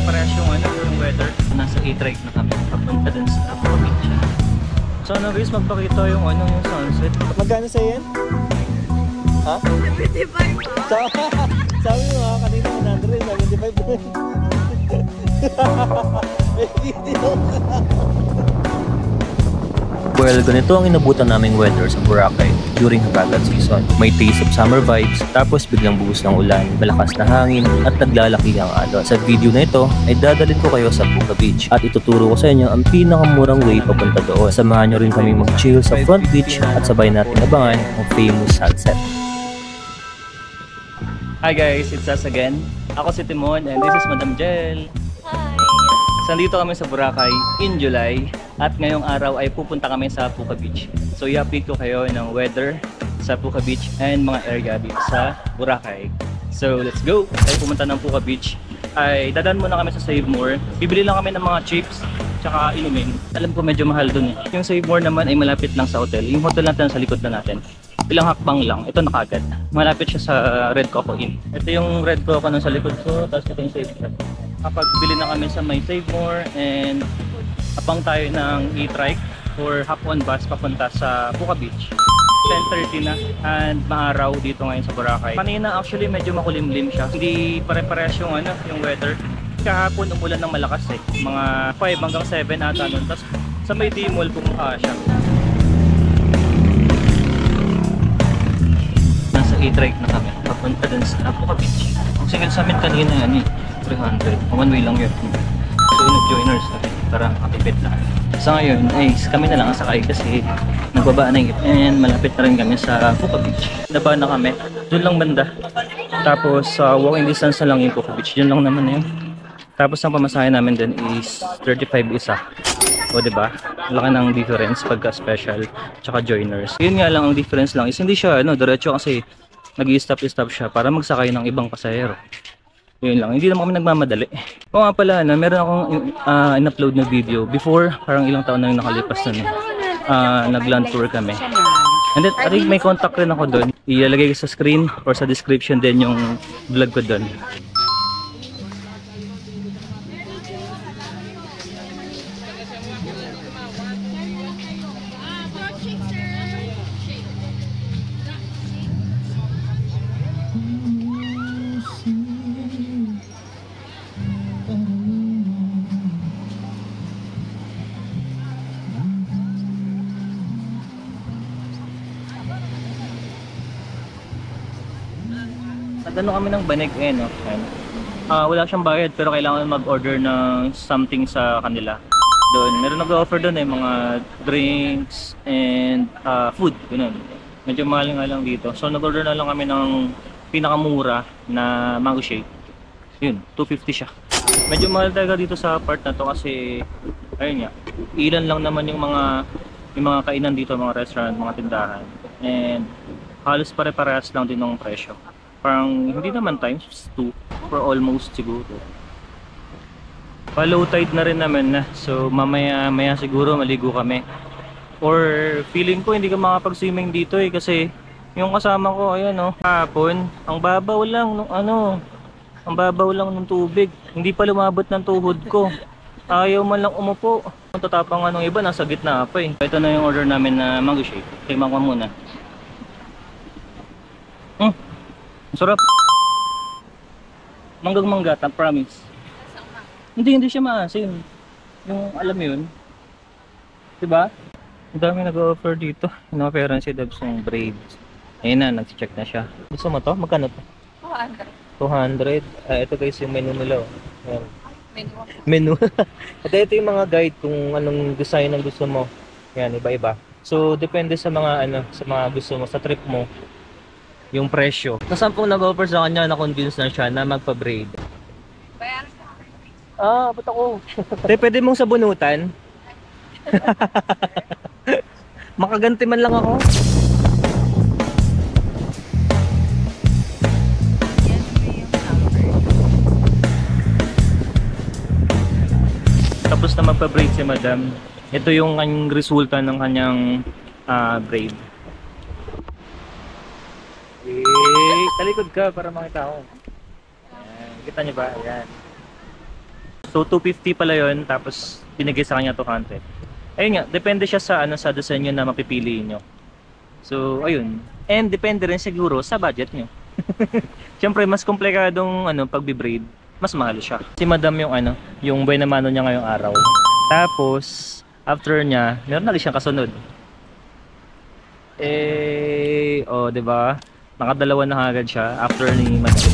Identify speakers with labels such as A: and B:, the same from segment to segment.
A: pare-parehas yung yung weather. Nasa e-trike na kami. Papunta dun sa Puka Beach. So guys, magpakita yung yung sunset. Magkano sa yan? Ha? 75 pa. Sabi mo kanina 100, 75. May video. Well, ganito ang inabutan naming weather sa Boracay during habagat season. May taste of summer vibes, tapos biglang buhos ng ulan, malakas na hangin, at naglalaki ang alon. Sa video na ito, ay dadalhin ko kayo sa Puka Beach at ituturo ko sa inyo ang pinakamurang way papunta doon. Samahan nyo rin kami mag-chill sa front beach at sabay natin abangan ang famous sunset. Hi guys, it's us again. Ako si Timon and this is Madam Jel. So, nandito kami sa Boracay in July at ngayong araw ay pupunta kami sa Puka Beach. So i-update ko kayo ng weather sa Puka Beach and mga area dito sa Boracay. So let's go! Tayo pumunta ng Puka Beach ay dadaan muna kami sa Save More. Bibili lang kami ng mga chips tsaka inumin. Alam ko medyo mahal dun eh. Yung Save More naman ay malapit lang sa hotel. Yung hotel natin sa likod na natin. Ilang hakbang lang. Ito na kagad. Malapit siya sa Red Coco Inn. Ito yung Red Coco nung sa likod ko. Tapos ito yung Save More. Kapag bili na kami sa may Save More and abang tayo ng e-trike or hop-on bus papunta sa Puka Beach. 10:30 na and maaraw dito ngayon sa Boracay. Kanina actually medyo makulimlim siya. Hindi pare-parehas yung yung weather. Kahapon umulan ng malakas eh. Mga 5 hanggang 7 ata nun. Tapos sa may Dimol pumuha siya. Nasa e-trike na kami. Papunta dun sa Puka Beach. Ang single sa amin kanina yan eh. 300. One way lang yun. So nag-joiners natin para makatipid lang. So ngayon ay kami na lang ang sakay kasi nagbaba na yung and malapit na rin kami sa Puka Beach. Naba na kami. Doon lang banda. Tapos walking distance na lang yung Puka Beach. Yun lang naman na yun. Tapos ang pamasahe namin din is 35 isa. O diba? Laki ng difference pagka special tsaka joiners. Yun nga lang ang difference lang is hindi siya diretso kasi nag-i-stop siya para magsakay ng ibang pasahero. Yun lang, hindi naman kami nagmamadali. O nga pala, meron akong in-upload na video before, parang ilang taon na yung nakalipas na nag-land tour kami. And then, I think may contact rin ako doon. Ilalagay ko sa screen or sa description din yung vlog ko doon. Nagano kami ng banig no? Wala siyang bayad pero kailangan mag-order ng something sa kanila. Doon, meron nag-offer doon mga drinks and food, ganun. Medyo mahal nga lang dito. So nag-order na lang kami ng pinakamura na mango shake. Yun, 250 siya. Medyo mahal talaga dito sa part na to kasi ayun nga, ilan lang naman yung mga kainan dito, mga restaurant, mga tindahan. And halos pare-parehas lang din ng presyo. Parang hindi naman times 2 for almost siguro. Pa-low tide na rin naman na. So mamaya siguro maligo kami. Or feeling ko hindi ka makapag-swimming dito kasi yung kasama ko ayan hapon, ang babaw lang ang babaw lang ng tubig. Hindi pa lumabot ng tuhod ko. Ayaw man lang umupo. Ang tatapang ng iba nasa gitna pa eh. Ito na yung order namin na mango shake. Tingnan ko muna. Sarap. Manggang-mangga, promise. Hindi siya maasim. Yung alam yun. Diba? Ang dami nag-offer dito. Ino-offeran si Debs ng braids. Ayun na, nag-check na siya. Gusto mo to? Magkano to? 200. 200. Ito guys yung menu nila. Ayan. Menu. At ito yung mga guide kung anong design ang gusto mo. Yan, iba-iba. So, depende sa mga sa mga gusto mo, sa trip mo. Yung presyo. Sa 10 nag-offer sa kanya, na-convince na siya na magpa-braid. Ba't ako? Pwede mong sabunutan? Makaganti man lang ako. Tapos na magpa-braid si Madam. Ito yung resulta ng kanyang braid. Talikod ka para makita ko. Ayan. Kita niyo ba? Ayan. So 250 pala yun, tapos binigay sa kanya 200. Ayun nga, depende siya sa ano sa disenyo na mapipili nyo. So ayun. And depende rin siguro sa budget nyo. Siyempre mas komplikadong ano pagbi-braid, mas mahal siya. Si Madam yung ano, yung buena mano niya ngayong araw. Tapos after niya, meron na rin siyang kasunod. Oh, 'di ba? Nakadalawa na agad siya after ni Madam.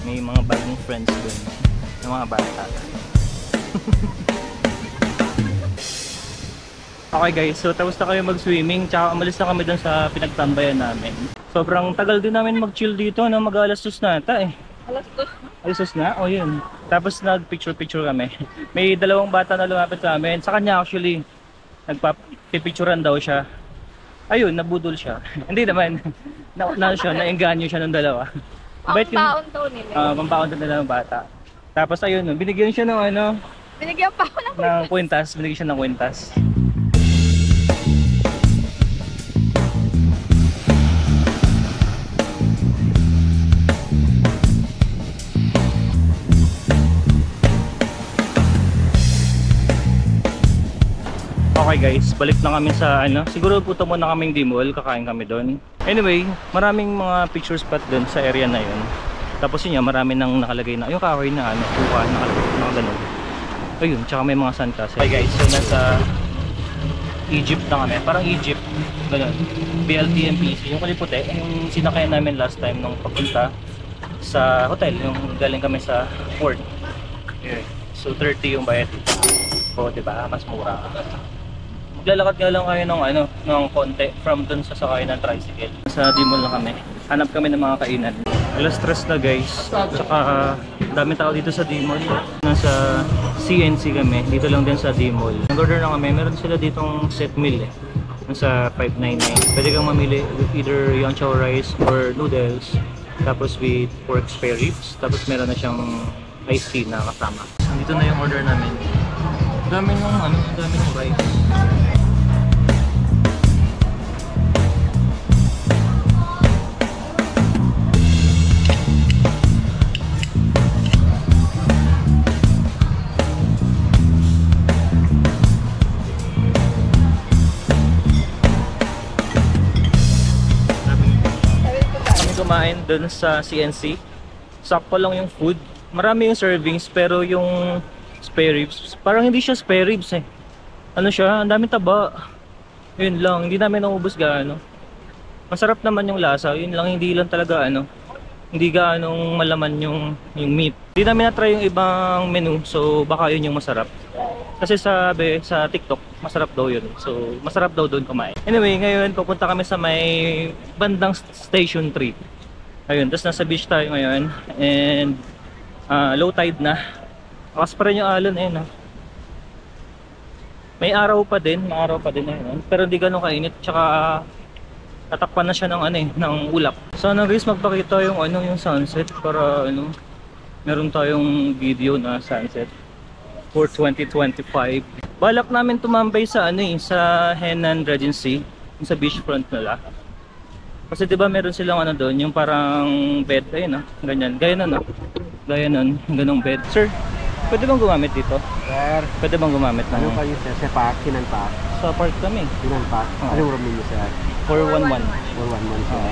A: May mga bagong friends dun ng mga bata. Okay guys, so tapos na kayo mag-swimming, tsaka umalis na kami dun sa pinagtambayan namin. Sobrang tagal din namin mag-chill dito, no? Mag-alas 2 na ata eh. Alas 2 na? O yun. Tapos nag-picture-picture kami. May dalawang bata na lumapit sa amin. Sa kanya actually, nagpapipicturean daw siya. Ayun, nabudol siya. Hindi naman. Na-engganyo siya ng dalawa.
B: Pampaon daw nila.
A: Pampaon daw nila ng bata. Tapos ayun, binigyan siya ng ano.
B: Binigyan pa ako
A: ng kwintas. Binigyan siya ng kwintas. Okay guys, balik na kami sa ano. Siguro puto muna kaming D-Mall, kakain kami doon. Anyway, maraming mga picture spot doon sa area na yun. Tapos yun, marami nang nakalagay na yung kahoy na ano, kuha nakalagay mga ganun. Ayun, tsaka may mga sandcastle. Okay guys, so nasa Egypt na kami, parang Egypt, ganun. BLT-MPC, yung kaliputi, yung sinakayan namin last time nung papunta sa hotel, yung galing kami sa port. Yeah. So 30 yung bayad dito. O, diba? Mas mura. Maglalakad nga lang kayo ng ano, ng konti from dun sa sakay ng tricycle. Sa D-Mall na kami. Hanap kami ng mga kainan. Alas stress na guys. Tsaka dami tao dito sa D-Mall. Nasa CNC kami. Dito lang din sa D-Mall. Nag-order na kami. Meron sila ditong set meal eh. Nasa 599. Pwede kang mamili with either yang chow rice or noodles. Tapos with pork spare ribs. Tapos meron na siyang iced tea na kasama. Dito na yung order namin. Dami ng ano, dami ng rice. Kumain doon sa CNC. Sakto lang yung food. Marami yung servings pero yung spare ribs, parang hindi siya spare ribs eh. Ano siya, ang daming taba. Yun lang, hindi namin naubos gaano. Masarap naman yung lasa, yun lang, hindi lang talaga ano. Hindi gaanong malaman yung meat. Hindi namin na-try yung ibang menu, so baka yun yung masarap. Kasi sabi sa TikTok, masarap daw yun. So masarap daw doon kumain. Anyway, ngayon pupunta kami sa may bandang Station 3. Ayun, tapos nasa beach tayo ngayon. And low tide na. Akas pa rin yung alon eh, no? May araw pa din, ayun. Pero hindi ganun kainit. Tsaka tatakpan na siya ng ano eh, ng ulap. Sana guys magpakita yung ano, yung sunset para ano, meron tayong video na sunset for 2025. Balak namin tumambay sa ano eh, sa Henan Regency, sa beachfront nila. Kasi 'di ba meron silang ano doon, yung parang bed ayun no, ganyan. Gaya nun, no? Gaya nun, ganung bed. Sir, pwede bang gumamit dito?
C: Sir,
A: Pwede bang gumamit ng
C: ano kayo sir? Sa park, Kinan Park.
A: sa park kami?
C: Kinan Park.
A: Oo.
C: Anong room niyo sir?
A: 411.
C: 411 sir.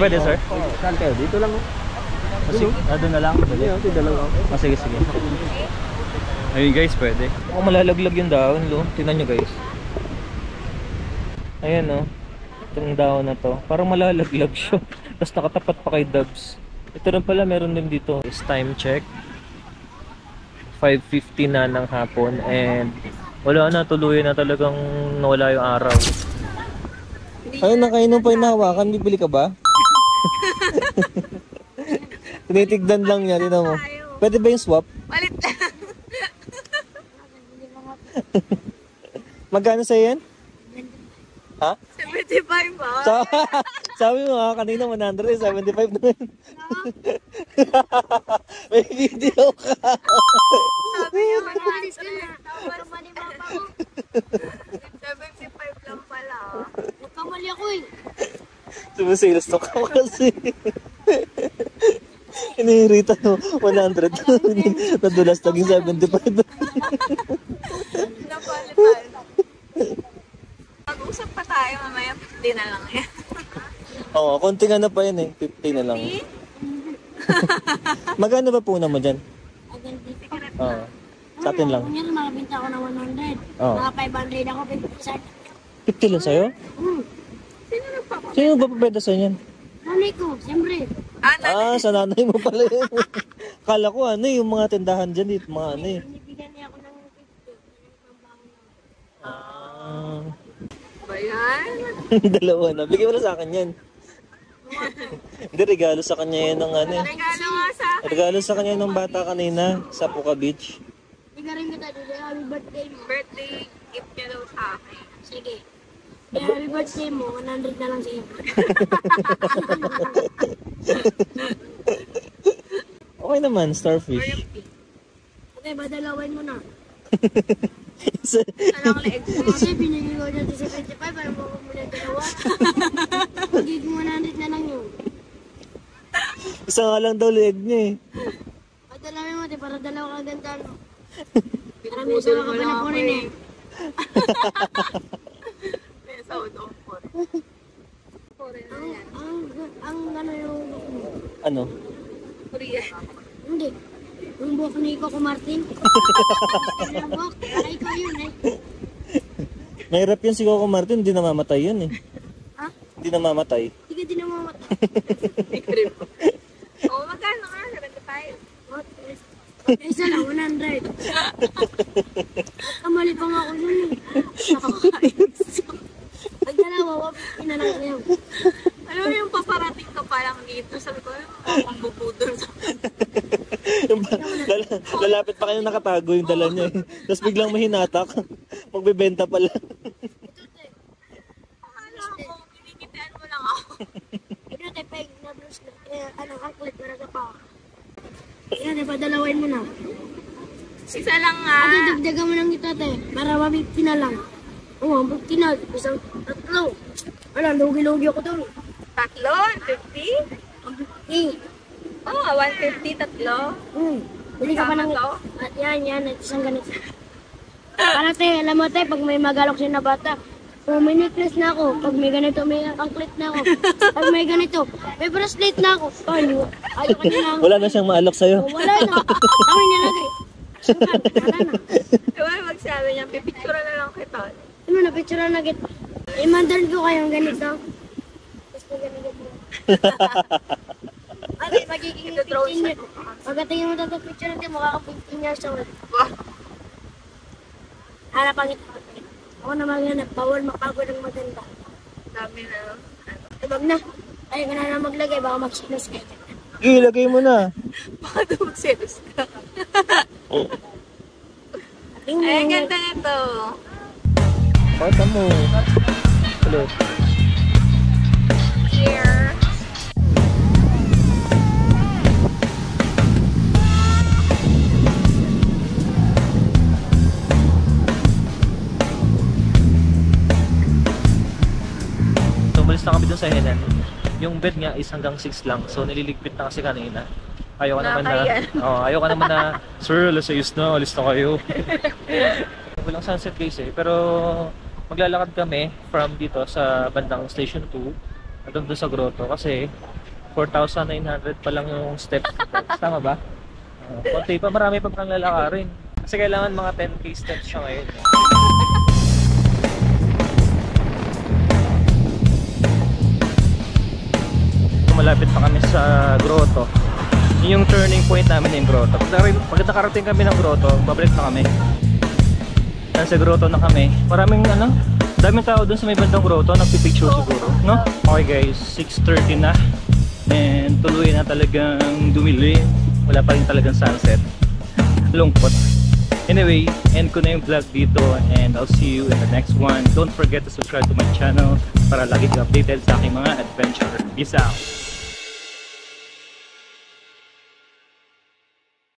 A: Pwede sir?
C: Saan kayo? Dito lang.
A: Sige, doon na lang.
C: Dito lang ako.
A: Sige, sige. Ayun guys, pwede. Malalaglag yung dahon, lo. Tingnan nyo guys. Ayan no. Itong dahon na to. Parang malalaglag siya. Tapos nakatapat pa kay Dubs. Ito rin pala, meron din dito. Is time check. 5:50 na ng hapon and Wala na, tuluyan na talagang nawala yung araw. Ayun, nakainom pa yung nahawakan. Bibili ka ba? Tinitigdan lang niya, tinan mo. Pwede ba yung swap?
B: Malit lang.
A: Magkano sa'yo yan? Ha?
B: 75 ba?
A: Sabi mo kanina 100, 75 na yun. May video ka.
B: Sabi niya, manalis ka na. Para manimapa ko. 75 lang pala. Nagkamali ako eh.
A: Sumisales to ka kasi. Inihirita no, 100. Nadulas naging 75.
B: Napalitan. Mag-usap pa tayo mamaya, 50 na lang yan.
A: Oo, konting ano pa yan eh, 50 na lang. Magkano ba puna mo dyan? Oo, sa atin lang.
D: Kunyari, makabinta ako ng 100.
A: Oo.
D: Mga 500 ako, 50%.
A: 50 lang sa'yo?
B: Sino nagpapakita?
A: Sino ba pabenta sa'yo yan?
D: Nanay ko, siyempre.
A: Sa nanay mo pala yun. Kala ko ano yung mga tindahan dyan dito, mga ano eh.
D: Binibigyan niya ako ng 50.
B: Ba yan?
A: Dalawa na. Bigyan mo na sa akin yan. Hindi, regalo sa kanya yan ng ano eh.
B: Regalo nga sa akin.
A: Regalo sa kanya ng bata kanina sa Puka Beach.
D: Hindi ka rin kita dito. Happy birthday mo.
B: Birthday gift niya daw sa akin.
D: Sige. Happy birthday mo, 100 na lang sa iyo.
A: Okay naman, starfish.
D: Okay, badalawin mo na.
B: Anong leeg mo?
D: Kasi binigay ko dyan sa 75, para mo mo na dalawa. Magiging 100 na lang yun.
A: Isa nga lang daw leeg niya eh.
D: Badalawin mo, di para dalawa ka ganda, no? Para may sawa ka pa na po rin eh.
B: May sawad ako po.
D: Ang ano yung...
A: Ano?
B: Korean.
D: Hindi. Yung buhok ni Coco Martin. Yung buhok. Ay, ko yun eh.
A: Mahirap yan si Coco Martin, hindi namamatay yun eh.
D: Ha?
A: Hindi namamatay.
D: Hindi ka din namamatay.
B: Hindi ko rin po. Oo, magkano nga? 75.
D: Isa lang, 100. At kamali pa nga ako dun eh.
B: Nakakayos.
D: Pag dalawa, inalang ko yun.
B: Alam mo yung paparating ka pa lang dito. Sabi ko, ang bubudol sa
A: Lalapit pa kayo nakatago yung dala niya eh. Tapos biglang mahinatak. Magbebenta pala.
B: Akala ko, kinikitian mo lang ako.
D: Ito tayo peg na blues na. Ano, angklet, maraga pa. Yan, ipadalawin mo na.
B: Isa lang nga.
D: Ate, dagdagan mo lang ito, ate. Para 150 na lang. Oo, 150 na. Isang tatlo. Wala, lugi-lugi ako doon.
B: Tatlo? 50?
D: Eh,
B: Oo, 150, tatlo.
D: Bili ka pa ng...
B: Tama to?
D: At yan, at isang ganito. Para te, alam mo te, pag may magalok siya na bata, kung may necklace na ako, pag may ganito, may anklet na ako. Pag may ganito, may bracelet na ako. Ayaw ka na lang.
A: Wala na siyang maalok sa'yo.
D: Oh, wala na. Kami nilagay. Sukat, wala na.
B: Diba magsabi niya, pipicture na lang kita.
D: Ano na, picture na kita. I-mandal ko kayong ganito. Tapos may ganito. Ate, magiging 15 years. Pagdating mo tatang picture natin, mukha ka 15 years old.
B: Wah,
D: Hanap ang ito. Ako na maghanap. Bawal mapagod ng maganda.
B: dami na.
D: Ibag na. Ayaw ka na maglagay. Baka magsilos ka.
A: Ilagay mo na.
B: Baka daw magselos ka.
D: Tingnan
B: Ay, ang
D: mo.
B: ganda nito.
A: Pata mo. Hello.
B: Here.
A: Umalis na kami dun sa Helen. Yung bed nga is hanggang 6 lang. So nililigpit na kasi kanina. Ayaw ka naman na. Ayaw ka naman na, sir, alas 6 na, alis na kayo. Walang sunset guys eh. Pero maglalakad kami from dito sa bandang Station 2 hanggang doon sa grotto kasi 4,900 pa lang yung steps. Tama ba? Konti pa, marami pa pang lalakarin. Kasi kailangan mga 10k steps siya ngayon. Malapit pa kami sa grotto. Yun yung turning point namin yung grotto. Pag nakarating kami ng grotto, babalik na kami. Nasa grotto na kami. Maraming daming tao dun sa may bandang grotto, nagpipicture siguro, no? Okay guys, 6:30 na. And tuloy na talagang dumilim. Wala pa rin talagang sunset. Lungkot. Anyway, end ko na yung vlog dito and I'll see you in the next one. Don't forget to subscribe to my channel para lagi kayo updated sa aking mga adventure. Peace out!